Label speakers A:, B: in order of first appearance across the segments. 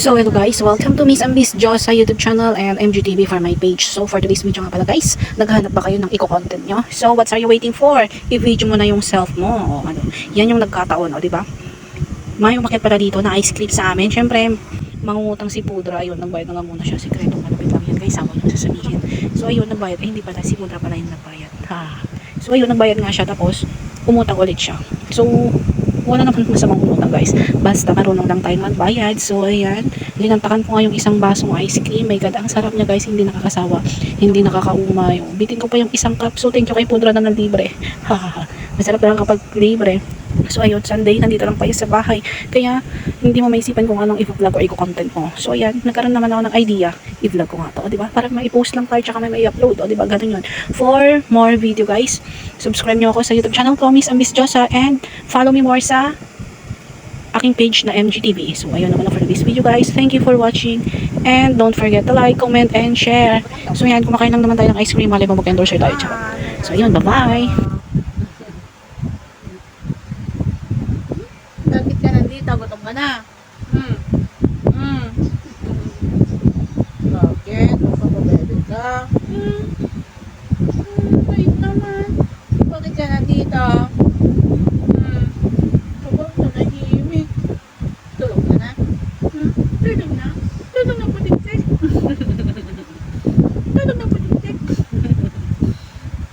A: So hello guys, welcome to Miss Ambis Josa YouTube channel and MGTV for my page. So for today's video nga pala guys, naghahanap ba kayo ng eco-content nyo? So what are you waiting for? I-video mo na yung self mo. O, ano, yan yung nagkataon, o, diba? May umakit pala dito na ice cream sa amin. Siyempre, mangungutang si Pudra. Ayun, nagbayad na nga muna siya. Sikretong malapit lang yan guys. Sama nyo sasabihin. So ayun, nagbayad. Hindi pala, si Pudra pala yung nagbayad. Ha. So ayun, nagbayad nga siya. Tapos, umutang ulit siya. So, wala naman masamang umutang guys. Basta marunong lang tayo magbayad. So ayan, linantakan ko nga yung isang basong ice cream. My God, ang sarap niya guys. Hindi nakakasawa. Hindi nakakaumay. Bitin ko pa yung isang cup. So thank you kay Pudra na ng libre. Hahaha. Masarap lang kapag libre. So ayun, Sunday, nandito lang tayo sa bahay. Kaya, hindi mo maisipan kung anong i-vlog o i-content mo. So ayan, nagkaroon naman ako ng idea. I-vlog ko nga to, diba? Para mai-post lang tayo, tsaka may upload, o diba? Ganun yun. For more video guys, subscribe nyo ako sa YouTube channel ko, Miss Ambis Josa, and follow me more sa aking page na MGTV. So ayun naman for this video guys. Thank you for watching. And don't forget to like, comment, and share. So ayan, kumakain lang naman tayo ng ice cream. Malay mo mag-endorser tayo. So ayun, bye-bye.
B: Bakit ka nandito? Gutom ka na. Bakit? Magpapabebe ka? Wait naman. Bakit ka nandito? Kapag nanahimik. Tulog ka na? Tulog na? Tulog na putik-tik? Tulog na putik-tik?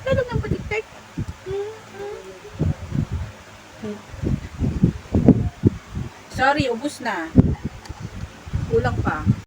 B: Tulog na putik-tik? Sorry, ubus na. Kulang pa.